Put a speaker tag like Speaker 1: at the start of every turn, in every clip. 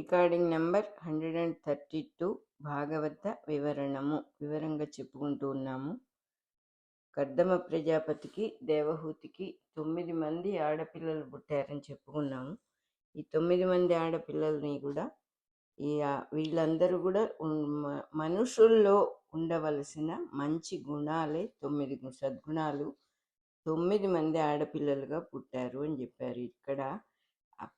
Speaker 1: Recording number 132 భాగవత వివరంగా చెప్పుకుంటూ ఉన్నాము. కర్దమ ప్రజాపతికి దేవహూతికి 9 మంది ఆడపిల్లలు పుట్టారని చెప్పుకున్నాము. ఈ 9 మంది ఆడపిల్లల్ని కూడా వీళ్ళందరూ కూడా మనుషుల్లో ఉండవలసిన మంచి గుణాలే 9 సద్గుణాలు 9 మంది ఆడపిల్లలుగా పుట్టారు అని చెప్పారు. ఇక్కడ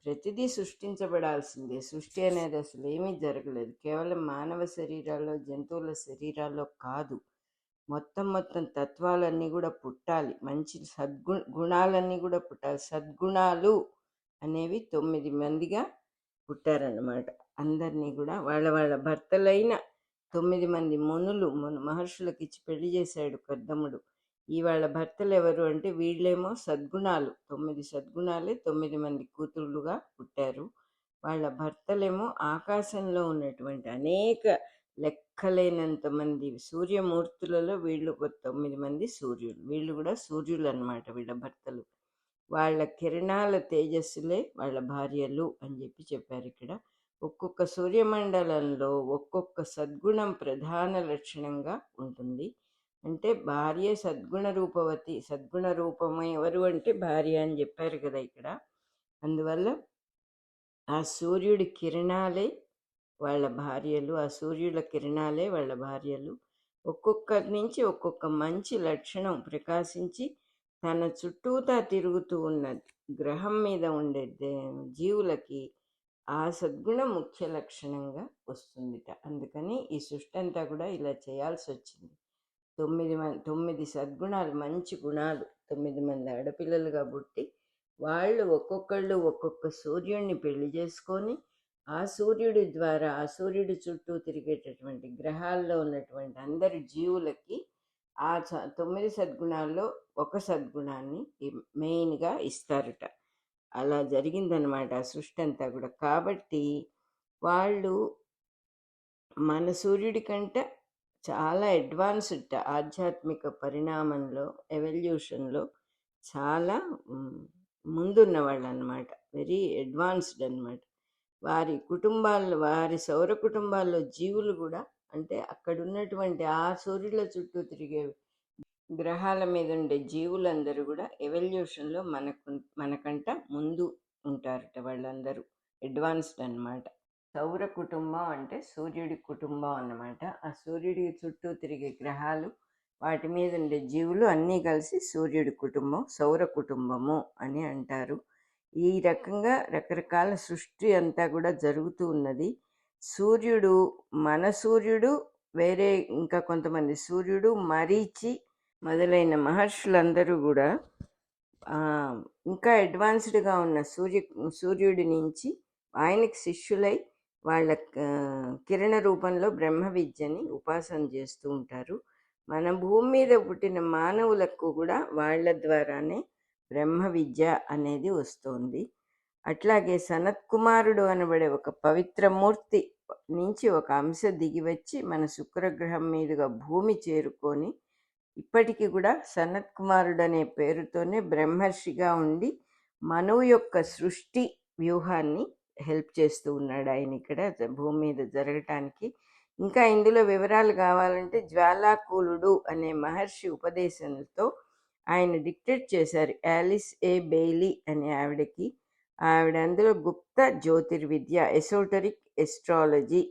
Speaker 1: ప్రతిదీ సృష్టించబడాల్సిందే. సృష్టి అనేది అసలు ఏమీ జరగలేదు. కేవలం మానవ శరీరాల్లో, జంతువుల శరీరాల్లో కాదు, మొత్తం తత్వాలన్నీ కూడా పుట్టాలి. మంచి గుణాలన్నీ కూడా పుట్టాలి. సద్గుణాలు అనేవి 9 మందిగా పుట్టారన్నమాట. అందరినీ కూడా వాళ్ళ భర్తలైన 9 మంది మహర్షులకు ఇచ్చి పెళ్లి చేశాడు కర్దముడు. వాళ్ళ భర్తలు ఎవరు అంటే వీళ్ళేమో సద్గుణాలు, 9 సద్గుణాలే 9 మంది కూతుళ్ళుగా పుట్టారు. వాళ్ళ భర్తలేమో ఆకాశంలో ఉన్నటువంటి అనేక లెక్కలేనంత మంది సూర్యమూర్తులలో వీళ్ళు 9 మంది సూర్యులు. వీళ్ళు కూడా సూర్యులు అన్నమాట వీళ్ళ భర్తలు. వాళ్ళ కిరణాల తేజస్సులే వాళ్ళ భార్యలు అని చెప్పారు. ఇక్కడ ఒక్కొక్క సూర్యమండలంలో ఒక్కొక్క సద్గుణం ప్రధాన లక్షణంగా ఉంటుంది. అంటే భార్య సద్గుణ రూపవతి, సద్గుణ రూపము ఎవరు అంటే భార్య అని చెప్పారు కదా ఇక్కడ. అందువల్ల ఆ సూర్యుడి కిరణాలే వాళ్ళ భార్యలు, ఆ సూర్యుల కిరణాలే వాళ్ళ భార్యలు. ఒక్కొక్కరి నుంచి ఒక్కొక్క మంచి లక్షణం ప్రకాశించి తన చుట్టూతా తిరుగుతూ ఉన్న గ్రహం మీద ఉండే జీవులకి ఆ సద్గుణం ముఖ్య లక్షణంగా వస్తుందిట. అందుకని ఈ సృష్టి అంతా కూడా ఇలా చేయాల్సి వచ్చింది. 9 సద్గుణాలు, మంచి గుణాలు 9 మంది ఆడపిల్లలుగా పుట్టి వాళ్ళు ఒక్కొక్కళ్ళు ఒక్కొక్క సూర్యుడిని పెళ్లి చేసుకొని ఆ సూర్యుడి ద్వారా ఆ సూర్యుడి చుట్టూ తిరిగేటటువంటి గ్రహాల్లో ఉన్నటువంటి అందరి జీవులకి ఆ 9 సద్గుణాల్లో ఒక సద్గుణాన్ని మెయిన్గా ఇస్తారట. అలా జరిగిందనమాట ఆ సృష్టి అంతా కూడా. కాబట్టి వాళ్ళు మన సూర్యుడి కంటే చాలా అడ్వాన్స్డ్ ఆధ్యాత్మిక పరిణామంలో, ఎవల్యూషన్లో చాలా ముందున్న వాళ్ళు అన్నమాట. వెరీ అడ్వాన్స్డ్ అన్నమాట. వారి సౌర కుటుంబాల్లో జీవులు కూడా, అంటే అక్కడ ఉన్నటువంటి ఆ సూర్యుల చుట్టూ తిరిగే గ్రహాల మీద ఉండే జీవులందరూ కూడా ఎవల్యూషన్లో మనకంట ముందు ఉంటారట. వాళ్ళందరూ అడ్వాన్స్డ్ అన్నమాట. సౌర కుటుంబం అంటే సూర్యుడి కుటుంబం అన్నమాట. ఆ సూర్యుడి చుట్టూ తిరిగే గ్రహాలు, వాటి మీద ఉండే జీవులు అన్నీ కలిసి సూర్యుడి కుటుంబం, సౌర కుటుంబము అని అంటారు. ఈ రకంగా రకరకాల సృష్టి అంతా కూడా జరుగుతూ ఉన్నది. సూర్యుడు, మన సూర్యుడు వేరే, ఇంకా కొంతమంది సూర్యుడు, మరీచి మొదలైన మహర్షులందరూ కూడా ఇంకా అడ్వాన్స్డ్గా ఉన్న సూర్యుడి నుంచి ఆయనకి శిష్యులై వాళ్ళ కిరణ రూపంలో బ్రహ్మ విద్యని ఉపాసన చేస్తూ ఉంటారు. మన భూమి మీద పుట్టిన మానవులకు కూడా వాళ్ళ ద్వారానే బ్రహ్మ విద్య అనేది వస్తుంది. అట్లాగే సనత్ కుమారుడు అనబడే ఒక పవిత్రమూర్తి నుంచి ఒక అంశ దిగి వచ్చి మన శుక్రగ్రహం మీదుగా భూమి చేరుకొని ఇప్పటికీ కూడా సనత్ కుమారుడు అనే పేరుతోనే బ్రహ్మర్షిగా ఉండి మనువు యొక్క సృష్టి వ్యూహాన్ని హెల్ప్ చేస్తూ ఉన్నాడు ఆయన ఇక్కడ భూమి మీద జరగటానికి. ఇంకా ఇందులో వివరాలు కావాలంటే జ్వాలాకూలుడు అనే మహర్షి ఉపదేశంతో ఆయన డిక్టేట్ చేశారు యాలిస్ ఏ బెయిలీ అనే ఆవిడకి. ఆవిడ అందులో గుప్త జ్యోతిర్విద్య, ఎసోటరిక్ ఎస్ట్రాలజీ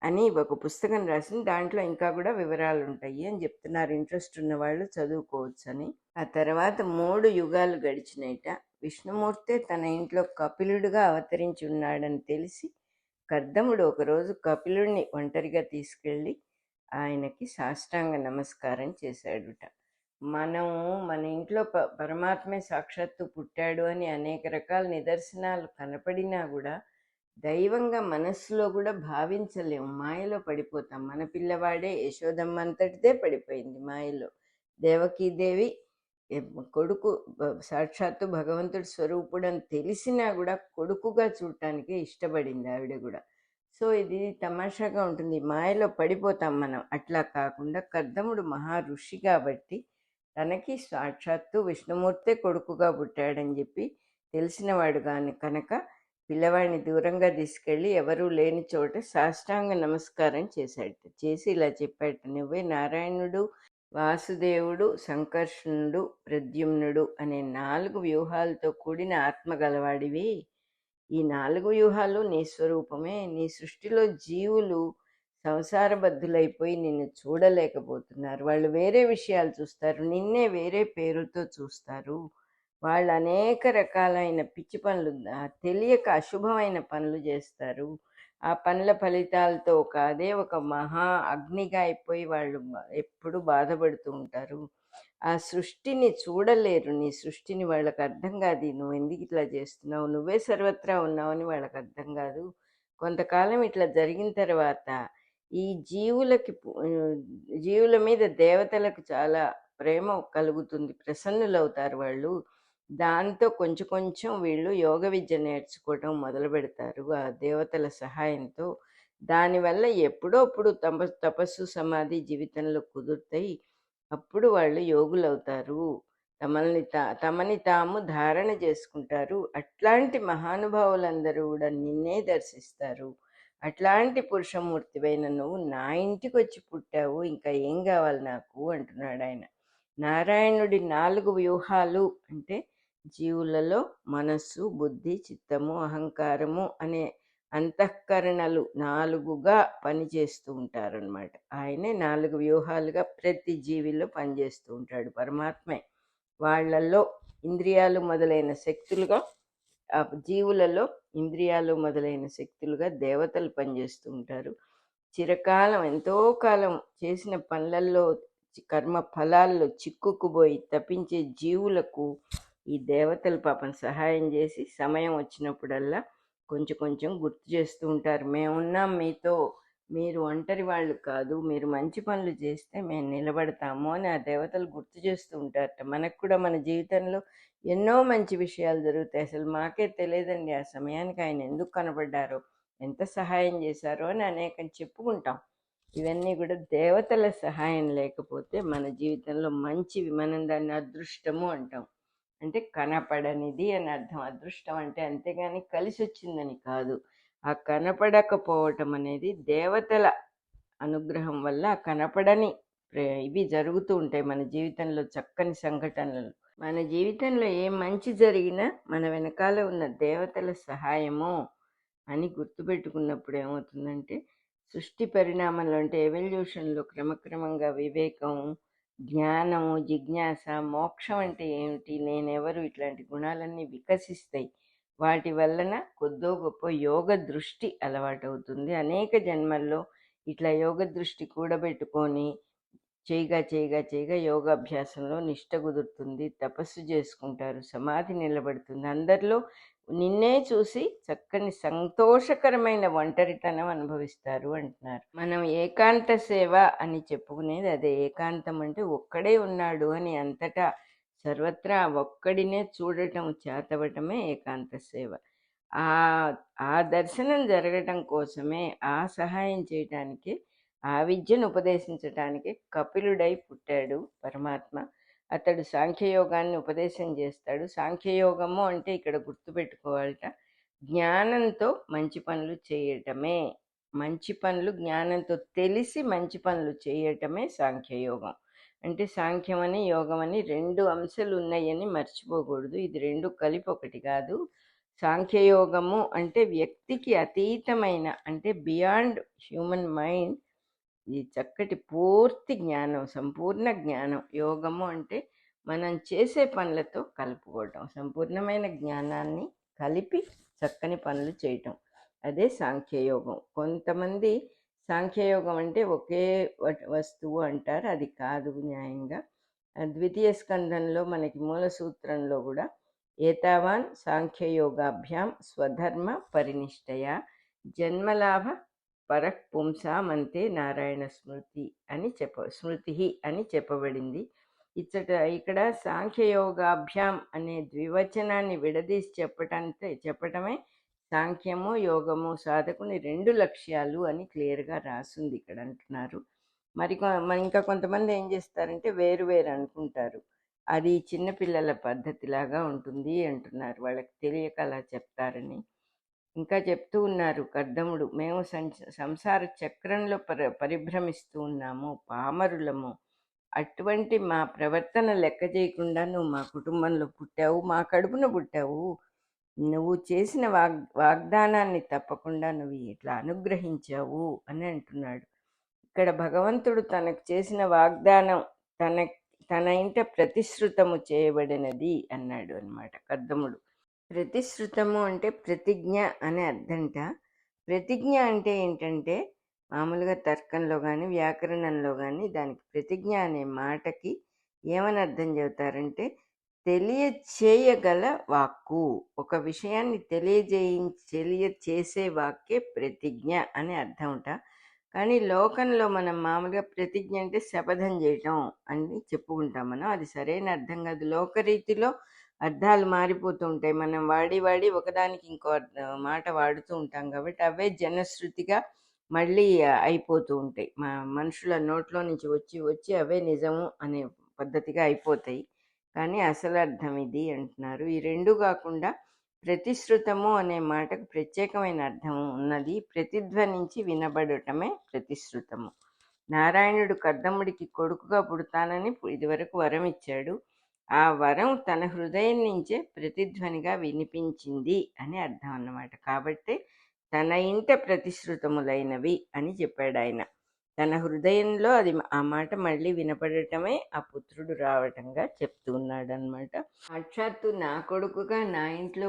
Speaker 1: అని ఒక పుస్తకం రాసింది. దాంట్లో ఇంకా కూడా వివరాలు ఉంటాయి అని చెప్తున్నారు. ఇంట్రెస్ట్ ఉన్న వాళ్ళు చదువుకోవచ్చు అని. ఆ తర్వాత 3 యుగాలు గడిచినాయిట. విష్ణుమూర్తే తన ఇంట్లో కపిలుడిగా అవతరించి ఉన్నాడని తెలిసి కర్దముడు ఒకరోజు కపిలుడిని ఒంటరిగా తీసుకెళ్ళి ఆయనకి సాష్టాంగ నమస్కారం చేశాడుట. మన ఇంట్లో పరమాత్మే సాక్షాత్తు పుట్టాడు అని అనేక రకాల నిదర్శనాలు కనపడినా కూడా దైవంగా మనస్సులో కూడా భావించలేము. మాయలో పడిపోతాం. మన పిల్లవాడే, యశోదమ్మ అంతటిదే పడిపోయింది మాయలో. దేవకీదేవి కొడుకు సాక్షాత్తు భగవంతుడి స్వరూపుడు అని తెలిసినా కూడా కొడుకుగా చూడటానికి ఇష్టపడింది ఆవిడ కూడా. సో ఇది తమాషాగా ఉంటుంది, మాయలో పడిపోతాం మనం. అట్లా కాకుండా కర్దముడు మహా ఋషి కాబట్టి తనకి సాక్షాత్తు విష్ణుమూర్తే కొడుకుగా పుట్టాడని చెప్పి తెలిసినవాడు కనుక పిల్లవాడిని దూరంగా తీసుకెళ్ళి ఎవరూ లేని చోట సాష్టాంగ నమస్కారం చేశాడట. చేసి ఇలా చెప్పాడట, నువ్వే నారాయణుడు, వాసుదేవుడు, సంకర్షణుడు, ప్రద్యుమ్నుడు అనే 4 వ్యూహాలతో కూడిన ఆత్మ గలవాడివి. ఈ 4 వ్యూహాలు నీ స్వరూపమే. నీ సృష్టిలో జీవులు సంసారబద్ధులైపోయి నిన్ను చూడలేకపోతున్నారు. వాళ్ళు వేరే విషయాలు చూస్తారు, నిన్నే వేరే పేరుతో చూస్తారు. వాళ్ళు అనేక రకాలైన పిచ్చి పనులు, తెలియక అశుభమైన పనులు చేస్తారు. ఆ పనుల ఫలితాలతో అదే ఒక మహా అగ్నిగా అయిపోయి వాళ్ళు ఎప్పుడు బాధపడుతూ ఉంటారు. ఆ సృష్టిని చూడలేరు. నీ సృష్టిని వాళ్ళకి అర్థం కాదు. నువ్వు ఎందుకు ఇట్లా చేస్తున్నావు, నువ్వే సర్వత్రా ఉన్నావని వాళ్ళకి అర్థం కాదు. కొంతకాలం ఇట్లా జరిగిన తర్వాత ఈ జీవుల మీద దేవతలకు చాలా ప్రేమ కలుగుతుంది, ప్రసన్నులవుతారు వాళ్ళు. దాంతో కొంచెం కొంచెం వీళ్ళు యోగ విద్య నేర్చుకోవటం మొదలు పెడతారు ఆ దేవతల సహాయంతో. దానివల్ల ఎప్పుడో అప్పుడు తపస్సు సమాధి జీవితంలో కుదురుతాయి. అప్పుడు వాళ్ళు యోగులవుతారు. తమని తాము ధారణ చేసుకుంటారు. అట్లాంటి మహానుభావులందరూ కూడా నిన్నే దర్శిస్తారు. అట్లాంటి పురుషమూర్తివైన నువ్వు నా ఇంటికి వచ్చి పుట్టావు, ఇంకా ఏం కావాలి నాకు అంటున్నాడు ఆయన. నారాయణుడి 4 వ్యూహాలు అంటే జీవులలో మనస్సు, బుద్ధి, చిత్తము, అహంకారము అనే అంతఃకరణలు 4గా పనిచేస్తూ ఉంటారనమాట. ఆయనే 4 వ్యూహాలుగా ప్రతి జీవిలో పనిచేస్తూ ఉంటాడు పరమాత్మే. వాళ్ళల్లో ఇంద్రియాలు మొదలైన శక్తులుగా, ఆ జీవులలో ఇంద్రియాలు మొదలైన శక్తులుగా దేవతలు పనిచేస్తూ ఉంటారు. చిరకాలం ఎంతో కాలం చేసిన పనులలో కర్మ ఫలాల్లో చిక్కుకుపోయి తప్పించే జీవులకు ఈ దేవతలు పాపం సహాయం చేసి సమయం వచ్చినప్పుడల్లా కొంచెం కొంచెం గుర్తు చేస్తూ ఉంటారు. మేమున్నాం మీతో, మీరు ఒంటరి వాళ్ళు కాదు, మీరు మంచి పనులు చేస్తే మేము నిలబడతాము అని ఆ దేవతలు గుర్తు చేస్తూ ఉంటారట. మనకు కూడా మన జీవితంలో ఎన్నో మంచి విషయాలు జరుగుతాయి. అసలు మాకే తెలియదండి ఆ సమయానికి ఆయన ఎందుకు కనబడ్డారో, ఎంత సహాయం చేశారో అని అనేకం చెప్పుకుంటాం. ఇవన్నీ కూడా దేవతల సహాయం లేకపోతే మన జీవితంలో మంచివి, మనం దాన్ని అదృష్టము అంటాం. అంటే కనపడనిది అని అర్థం. అదృష్టం అంటే అంతేగాని కలిసి వచ్చిందని కాదు. ఆ కనపడకపోవటం అనేది దేవతల అనుగ్రహం వల్ల కనపడని ఇవి జరుగుతూ ఉంటాయి మన జీవితంలో, చక్కని సంఘటనలు. మన జీవితంలో ఏ మంచి జరిగినా మన వెనకాల ఉన్న దేవతల సహాయము అని గుర్తుపెట్టుకున్నప్పుడు ఏమవుతుందంటే, సృష్టి పరిణామంలో అంటే ఎవల్యూషన్లో క్రమక్రమంగా వివేకం, జ్ఞానము, జిజ్ఞాస, మోక్షం అంటే ఏమిటి, నేనెవరు, ఇట్లాంటి గుణాలన్నీ వికసిస్తాయి. వాటి వలన కొద్దో గొప్ప యోగ దృష్టి అలవాటవుతుంది. అనేక జన్మల్లో ఇట్లా యోగ దృష్టి కూడబెట్టుకొని చేయగా యోగాభ్యాసంలో నిష్ట కుదురుతుంది. తపస్సు చేసుకుంటారు, సమాధి నిలబడుతుంది. అందరిలో నిన్నే చూసి చక్కని సంతోషకరమైన ఒంటరితనం అనుభవిస్తారు అంటున్నారు. మనం ఏకాంత సేవ అని చెప్పుకునేది అదే. ఏకాంతం అంటే ఒక్కడే ఉన్నాడు అని, అంతటా సర్వత్రా ఒక్కడినే చూడటం చేతవటమే ఏకాంత సేవ. ఆ ఆ దర్శనం జరగటం కోసమే, ఆ సహాయం చేయటానికి, ఆ విద్యను ఉపదేశించటానికి కపిలుడై పుట్టాడు పరమాత్మ. అతడు సాంఖ్యయోగాన్ని ఉపదేశం చేస్తాడు. సాంఖ్యయోగము అంటే ఇక్కడ గుర్తుపెట్టుకోవాలట, జ్ఞానంతో మంచి పనులు చేయటమే. మంచి పనులు జ్ఞానంతో తెలిసి మంచి పనులు చేయటమే సాంఖ్యయోగం. అంటే సాంఖ్యం అని యోగం అని 2 అంశాలు ఉన్నాయని మర్చిపోకూడదు. ఇది 2 కలిపి ఒకటి కాదు. సాంఖ్యయోగము అంటే వ్యక్తికి అతీతమైన, అంటే బియాండ్ హ్యూమన్ మైండ్, ఈ చక్కటి పూర్తి జ్ఞానం, సంపూర్ణ జ్ఞానం. యోగము అంటే మనం చేసే పనులతో కలుపుకోవటం, సంపూర్ణమైన జ్ఞానాన్ని కలిపి చక్కని పనులు చేయటం, అదే సాంఖ్యయోగం. కొంతమంది సాంఖ్యయోగం అంటే ఒకే వస్తువు అంటారు, అది కాదు న్యాయంగా. ద్వితీయ స్కంధంలో మనకి మూల సూత్రంలో కూడా ఏతావాన్ సాంఖ్యయోగాభ్యాం స్వధర్మ పరినిష్టయ జన్మలాభ పరః పుంసామంతే నారాయణ స్మృతి అని చెప్పబడింది. ఇక్కడ సాంఖ్యయోగాభ్యాం అనే ద్వివచనాన్ని విడదీసి చెప్పటమే సాంఖ్యము యోగము సాధకుని 2 లక్ష్యాలు అని క్లియర్గా రాసింది ఇక్కడ అంటున్నారు. మరి ఇంకా కొంతమంది ఏం చేస్తారంటే వేరు వేరు అనుకుంటారు. అది చిన్నపిల్లల పద్ధతిలాగా ఉంటుంది అంటున్నారు, వాళ్ళకి తెలియక అలా చెప్తారని. ఇంకా చెప్తూ ఉన్నారు కర్దముడు, మేము సంసార చక్రంలో పరిభ్రమిస్తూ ఉన్నాము, పామరులము. అటువంటి మా ప్రవర్తన లెక్క చేయకుండా నువ్వు మా కుటుంబంలో పుట్టావు, మా కడుపున పుట్టావు. నువ్వు చేసిన వాగ్దానాన్ని తప్పకుండా నువ్వు ఇట్లా అనుగ్రహించావు అని అంటున్నాడు. ఇక్కడ భగవంతుడు తనకు చేసిన వాగ్దానం తన తన ఇంట ప్రతిశ్రుతము చేయబడినది అన్నాడు అన్నమాట కర్దముడు. ప్రతిశ్రుతము అంటే ప్రతిజ్ఞ అనే అర్థంట. ప్రతిజ్ఞ అంటే ఏంటంటే మామూలుగా తర్కంలో కానీ వ్యాకరణంలో కానీ దానికి ప్రతిజ్ఞ అనే మాటకి ఏమని అర్థం చెబుతారంటే తెలియచేయగల వాక్కు. ఒక విషయాన్ని తెలియచేసే వాక్యే ప్రతిజ్ఞ అనే అర్థం ఉంట. కానీ లోకంలో మనం మామూలుగా ప్రతిజ్ఞ అంటే శపథం చేయటం అని చెప్పుకుంటాం మనం. అది సరైన అర్థం కాదు. లోకరీతిలో అర్థాలు మారిపోతూ ఉంటాయి. మనం వాడి వాడి ఒకదానికి ఇంకో మాట వాడుతూ ఉంటాం కాబట్టి అవే జనశ్రుతిగా మళ్ళీ అయిపోతూ ఉంటాయి. మనుషుల నోట్లో నుంచి వచ్చి వచ్చి అవే నిజము అనే పద్ధతిగా అయిపోతాయి. కానీ అసలు అర్థం ఇది అంటున్నారు. ఈ రెండు కాకుండా ప్రతిశ్రుతము అనే మాటకు ప్రత్యేకమైన అర్థం ఉన్నది. ప్రతిధ్వనించి వినబడటమే ప్రతిశ్రుతము. నారాయణుడు కర్దముడికి కొడుకుగా పుడతానని ఇదివరకు వరం ఇచ్చాడు. ఆ వరం తన హృదయం నుంచే ప్రతిధ్వనిగా వినిపించింది అని అర్థం అన్నమాట. కాబట్టి తన ఇంట ప్రతిశ్రుతములైనవి అని చెప్పాడు ఆయన. తన హృదయంలో అది ఆ మాట మళ్ళీ వినపడటమే ఆ పుత్రుడు రావటంగా చెప్తూ ఉన్నాడు అనమాట. సాక్షాత్తు నా కొడుకుగా నా ఇంట్లో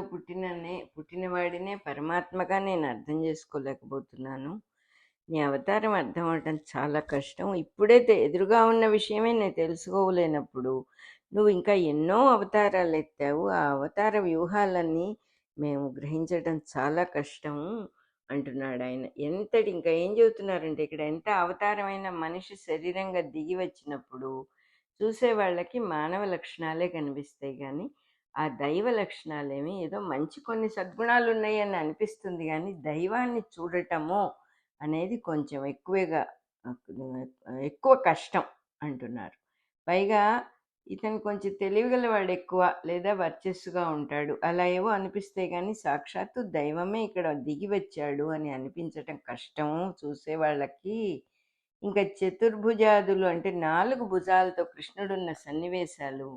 Speaker 1: పుట్టినవాడినే పరమాత్మగా నేను అర్థం చేసుకోలేకపోతున్నాను. నీ అవతారం అర్థం అవటం చాలా కష్టం. ఇప్పుడే ఎదురుగా ఉన్న విషయమే నేను తెలుసుకోలేనప్పుడు నువ్వు ఇంకా ఎన్నో అవతారాలు ఎత్తావు. ఆ అవతార వ్యూహాలన్నీ మేము గ్రహించడం చాలా కష్టము అంటున్నాడు ఆయన. ఇంకా ఏం చెబుతున్నారంటే ఇక్కడ ఎంత అవతారమైన మనిషి శరీరంగా దిగి వచ్చినప్పుడు చూసే వాళ్ళకి మానవ లక్షణాలే కనిపిస్తాయి, కానీ ఆ దైవ లక్షణాలేమి ఏదో మంచి కొన్ని సద్గుణాలు ఉన్నాయని అనిపిస్తుంది, కానీ దైవాన్ని చూడటము అనేది కొంచెం ఎక్కువ కష్టం అంటున్నారు. పైగా ఇతను కొంచెం తెలివిగలవాడు ఎక్కువ, లేదా వర్చస్సుగా ఉంటాడు, అలా ఏవో అనిపిస్తే కానీ సాక్షాత్తు దైవమే ఇక్కడ దిగి వచ్చాడు అని అనిపించటం కష్టము చూసేవాళ్ళకి. ఇంకా చతుర్భుజాదులు అంటే 4 భుజాలతో కృష్ణుడున్న సన్నివేశాలు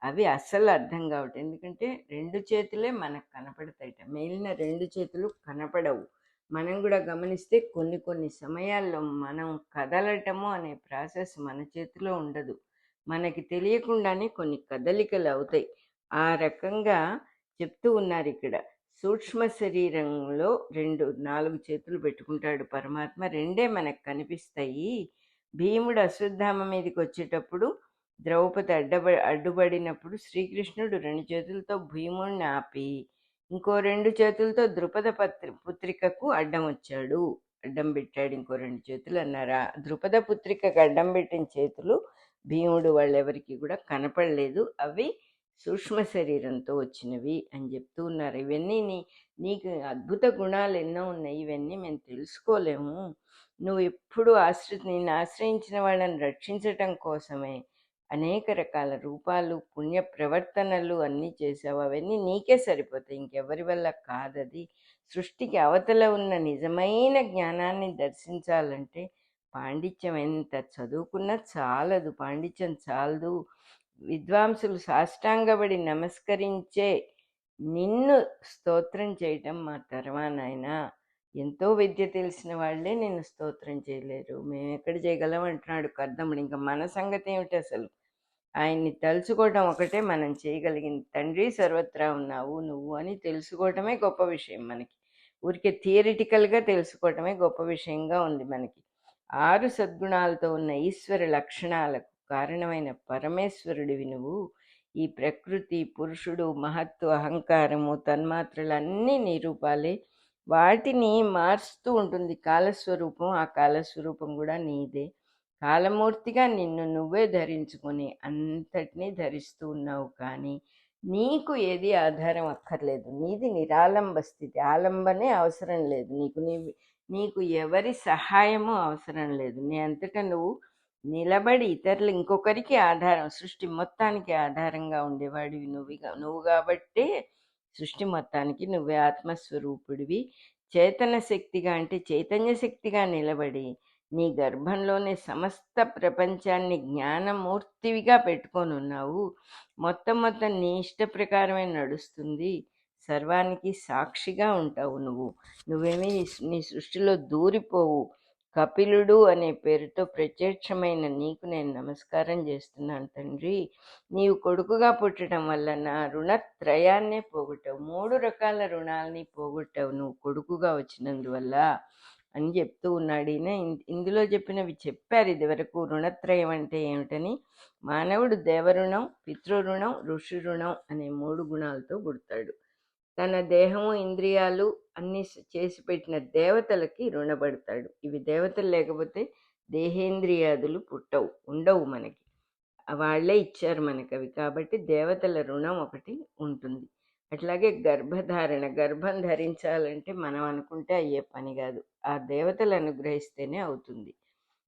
Speaker 1: అవి అస్సలు అర్థం కావటం. ఎందుకంటే 2 చేతులే మనకు కనపడతాయిట, మిగిలిన 2 చేతులు కనపడవు. మనం కూడా గమనిస్తే కొన్ని సమయాల్లో మనం కదలటము అనే ప్రాసెస్ మన చేతిలో ఉండదు, మనకి తెలియకుండానే కొన్ని కదలికలు అవుతాయి. ఆ రకంగా చెప్తూ ఉన్నారు ఇక్కడ. సూక్ష్మ శరీరంలో 4 చేతులు పెట్టుకుంటాడు పరమాత్మ, 2 మనకు కనిపిస్తాయి. భీముడు అశ్వత్థామ మీదకి వచ్చేటప్పుడు ద్రౌపది అడ్డుపడినప్పుడు శ్రీకృష్ణుడు 2 చేతులతో భీముడిని ఆపి ఇంకో 2 చేతులతో ద్రుపద పుత్రికకు అడ్డం పెట్టాడు. ఇంకో 2 చేతులు అన్నారా. ద్రుపద పుత్రికకు అడ్డం పెట్టిన చేతులు భీముడు వాళ్ళెవరికి కూడా కనపడలేదు, అవి సూక్ష్మ శరీరంతో వచ్చినవి అని చెప్తూ ఉన్నారు. ఇవన్నీ నీకు అద్భుత గుణాలు ఎన్నో ఉన్నాయి, ఇవన్నీ మేము తెలుసుకోలేము. నువ్వు ఎప్పుడు నిన్ను ఆశ్రయించిన వాళ్ళని రక్షించటం కోసమే అనేక రకాల రూపాలు పుణ్య ప్రవర్తనలు అన్నీ చేసావు. అవన్నీ నీకే సరిపోతాయి, ఇంకెవరి వల్ల కాదది. సృష్టికి అవతల ఉన్న నిజమైన జ్ఞానాన్ని దర్శించాలంటే పాండిత్యం ఎంత చదువుకున్నా చాలదు, పాండిత్యం చాలదు. విద్వాంసులు సాష్టాంగపడి నమస్కరించే నిన్ను స్తోత్రం చేయటం మా నాయన. ఎంతో విద్య తెలిసిన వాళ్ళే నిన్ను స్తోత్రం చేయలేరు, మేము ఎక్కడ చేయగలం అంటున్నాడు కర్దముడు. ఇంకా మన సంగతి ఏమిటి అసలు? ఆయన్ని తలుచుకోవటం ఒకటే మనం చేయగలిగింది. తండ్రి సర్వత్రా ఉన్నావు నువ్వు అని తెలుసుకోవటమే గొప్ప విషయం మనకి. ఊరికే థియరిటికల్గా తెలుసుకోవటమే గొప్ప విషయంగా ఉంది మనకి. 6 సద్గుణాలతో ఉన్న ఈశ్వర లక్షణాలకు కారణమైన పరమేశ్వరుడివి నువ్వు. ఈ ప్రకృతి, పురుషుడు, మహత్తు, అహంకారము, తన్మాత్రలన్నీ నీ రూపాలే. వాటిని మారుస్తూ ఉంటుంది కాలస్వరూపం, ఆ కాలస్వరూపం కూడా నీదే. కాలమూర్తిగా నిన్ను నువ్వే ధరించుకొని అంతటినీ ధరిస్తూ ఉన్నావు, కానీ నీకు ఏది ఆధారం అక్కర్లేదు. నీది నిరాలంబ స్థితి, ఆలంబనే అవసరం లేదు నీకు. నీకు ఎవరి సహాయము అవసరం లేదు. నీ అంతటా నువ్వు నిలబడి ఇతరులు ఇంకొకరికి ఆధారం, సృష్టి మొత్తానికి ఆధారంగా ఉండేవాడివి నువ్వు కాబట్టే సృష్టి మొత్తానికి నువ్వే ఆత్మస్వరూపుడివి. చేతన శక్తిగా అంటే చైతన్య శక్తిగా నిలబడి నీ గర్భంలోనే సమస్త ప్రపంచాన్ని జ్ఞానమూర్తివిగా పెట్టుకొని ఉన్నావు. మొత్తం నీ ఇష్ట ప్రకారమే నడుస్తుంది. సర్వానికి సాక్షిగా ఉంటావు నువ్వు. నువ్వేమీ నీ సృష్టిలో దూరిపోవు. కపిలుడు అనే పేరుతో ప్రత్యక్షమైన నీకు నేను నమస్కారం చేస్తున్నాను తండ్రి. నీవు కొడుకుగా పుట్టడం వల్ల నా రుణత్రయాన్నే పోగొట్టావు. 3 రకాల రుణాలని పోగొట్టావు నువ్వు కొడుకుగా వచ్చినందువల్ల అని చెప్తూ ఉన్నాడు ఈయన. ఇందులో చెప్పినవి చెప్పారు ఇదివరకు. రుణత్రయం అంటే ఏమిటని. మానవుడు దేవరుణం, పితృరుణం, ఋషి రుణం అనే 3 గుణాలతో పుడతాడు. తన దేహము ఇంద్రియాలు అన్ని చేసి పెట్టిన దేవతలకి రుణపడతాడు. ఇవి దేవతలు లేకపోతే దేహేంద్రియాదులు పుట్టవు, ఉండవు మనకి. వాళ్ళే ఇచ్చారు మనకు అవి. కాబట్టి దేవతల రుణం ఒకటి ఉంటుంది. అట్లాగే గర్భధారణ, గర్భం ధరించాలంటే మనం అనుకుంటే అయ్యే పని కాదు, ఆ దేవతలు అనుగ్రహిస్తేనే అవుతుంది.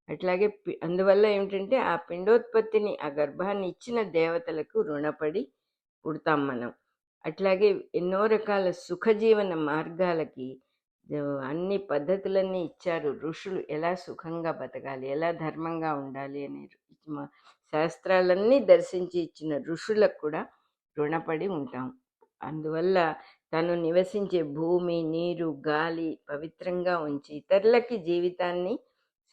Speaker 1: అట్లాగే అందువల్ల ఏమిటంటే ఆ పిండోత్పత్తిని, ఆ గర్భాన్ని ఇచ్చిన దేవతలకు రుణపడి పుడతాం మనం. అట్లాగే ఎన్నో రకాల సుఖజీవన మార్గాలకి అన్ని పద్ధతులన్నీ ఇచ్చారు ఋషులు. ఎలా సుఖంగా బతకాలి, ఎలా ధర్మంగా ఉండాలి అనే శాస్త్రాలన్నీ దర్శించి ఇచ్చిన ఋషులకు కూడా రుణపడి ఉంటాం. అందువల్ల తను నివసించే భూమి, నీరు, గాలి పవిత్రంగా ఉంచి ఇతరులకి జీవితాన్ని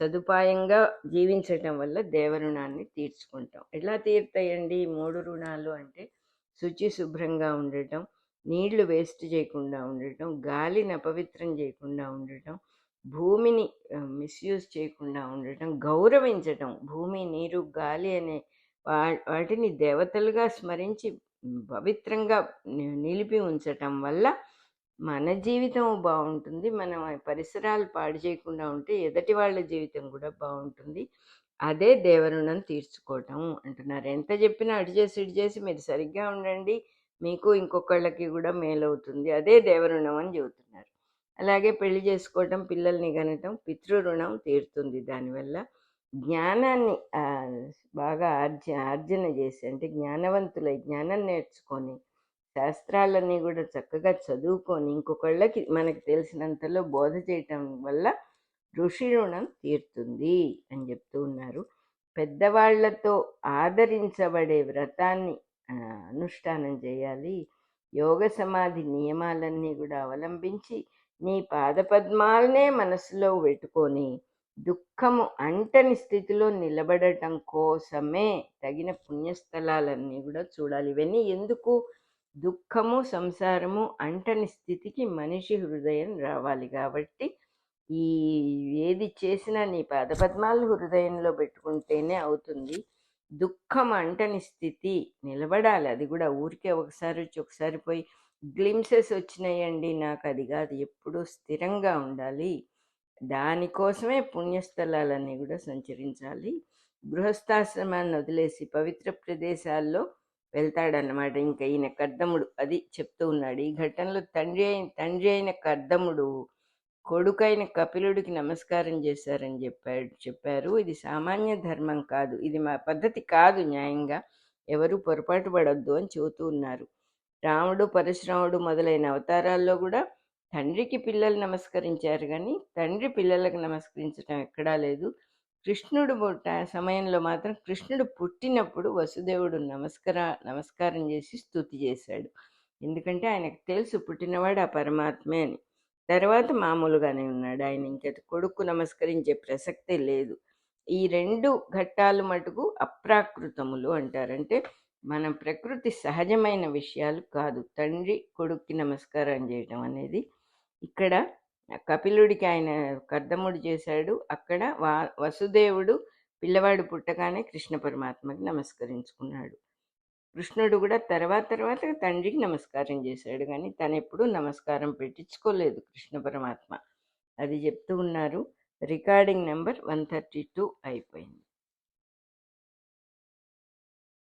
Speaker 1: సదుపాయంగా జీవించటం వల్ల దేవరుణాన్ని తీర్చుకుంటాం. ఎలా తీరుతాయండి ఈ 3 రుణాలు అంటే శుచి శుభ్రంగా ఉండటం, నీళ్లు వేస్ట్ చేయకుండా ఉండటం, గాలిని అపవిత్రం చేయకుండా ఉండటం, భూమిని మిస్యూజ్ చేయకుండా ఉండటం, గౌరవించటం. భూమి, నీరు, గాలి అనే వాటిని దేవతలుగా స్మరించి పవిత్రంగా నిలిపి ఉంచటం వల్ల మన జీవితం బాగుంటుంది. మనం పరిసరాలు పాడు చేయకుండా ఉంటే ఎదటి వాళ్ళ జీవితం కూడా బాగుంటుంది. అదే దేవరుణం తీర్చుకోవటం అంటున్నారు. ఎంత చెప్పినా అటు చేసి మీరు సరిగ్గా ఉండండి, మీకు ఇంకొకళ్ళకి కూడా మేలవుతుంది, అదే దేవరుణం అని చెబుతున్నారు. అలాగే పెళ్లి చేసుకోవటం, పిల్లల్ని కనటం, పితృరుణం తీరుతుంది దానివల్ల. జ్ఞానాన్ని బాగా ఆర్జన చేసి, అంటే జ్ఞానవంతులై జ్ఞానం నేర్చుకొని శాస్త్రాలన్నీ కూడా చక్కగా చదువుకొని ఇంకొకళ్ళకి మనకు తెలిసినంతలో బోధ చేయటం వల్ల ఋషి రుణం తీరుతుంది అని చెప్తూ ఉన్నారు. పెద్దవాళ్లతో ఆదరించబడే వ్రతాన్ని అనుష్ఠానం చేయాలి. యోగ సమాధి నియమాలన్నీ కూడా అవలంబించి నీ పాదపద్మాలనే మనసులో పెట్టుకొని దుఃఖము అంటని స్థితిలో నిలబడటం కోసమే తగిన పుణ్యస్థలాలన్నీ కూడా చూడాలి. ఇవన్నీ ఎందుకు? దుఃఖము, సంసారము అంటని స్థితికి మనిషి హృదయం రావాలి. కాబట్టి ఈ ఏది చేసినా నీ పాదపద్మాలు హృదయంలో పెట్టుకుంటేనే అవుతుంది. దుఃఖం అంటని స్థితి నిలబడాలి. అది కూడా ఊరికే ఒకసారి వచ్చి ఒకసారి పోయి గ్లిమ్సెస్ వచ్చినాయండి నాకు, అది కాదు. ఎప్పుడూ స్థిరంగా ఉండాలి. దానికోసమే పుణ్యస్థలాలన్నీ కూడా సంచరించాలి. గృహస్థాశ్రమాన్ని వదిలేసి పవిత్ర ప్రదేశాల్లో వెళ్తాడన్నమాట. ఇంకా ఈయన కర్దముడు అది చెప్తూ ఉన్నాడు. ఈ ఘట్టంలో తండ్రి అయిన కర్దముడు కొడుకైన కపిలుడికి నమస్కారం చేశారని చెప్పారు. ఇది సామాన్య ధర్మం కాదు, ఇది మా పద్ధతి కాదు, న్యాయంగా ఎవరు పొరపాటు పడొద్దు అని చెబుతూ ఉన్నారు. రాముడు, పరశురాముడు మొదలైన అవతారాల్లో కూడా తండ్రికి పిల్లలు నమస్కరించారు, కానీ తండ్రి పిల్లలకు నమస్కరించడం ఎక్కడా లేదు. కృష్ణుడు సమయంలో మాత్రం, కృష్ణుడు పుట్టినప్పుడు వసుదేవుడు నమస్కారం చేసి స్తుతి చేశాడు. ఎందుకంటే ఆయనకు తెలుసు పుట్టినవాడు ఆ పరమాత్మే అని. తర్వాత మామూలుగానే ఉన్నాడు ఆయన. ఇంకా కొడుకు నమస్కరించే ప్రసక్తే లేదు. ఈ 2 ఘట్టాలు మటుకు అప్రాకృతములు అంటారంటే మన ప్రకృతి సహజమైన విషయాలు కాదు. తండ్రి కొడుక్కి నమస్కారం చేయటం అనేది ఇక్కడ కపిలుడికి ఆయన కర్దముడు చేశాడు. అక్కడ వసుదేవుడు పిల్లవాడు పుట్టగానే కృష్ణ పరమాత్మకి నమస్కరించుకున్నాడు. కృష్ణుడు కూడా తర్వాత తండ్రికి నమస్కారం చేశాడు, కానీ తను ఎప్పుడూ నమస్కారం పెట్టించుకోలేదు కృష్ణ పరమాత్మ. అది చెప్తూ ఉన్నారు. రికార్డింగ్ నెంబర్ 132 అయిపోయింది.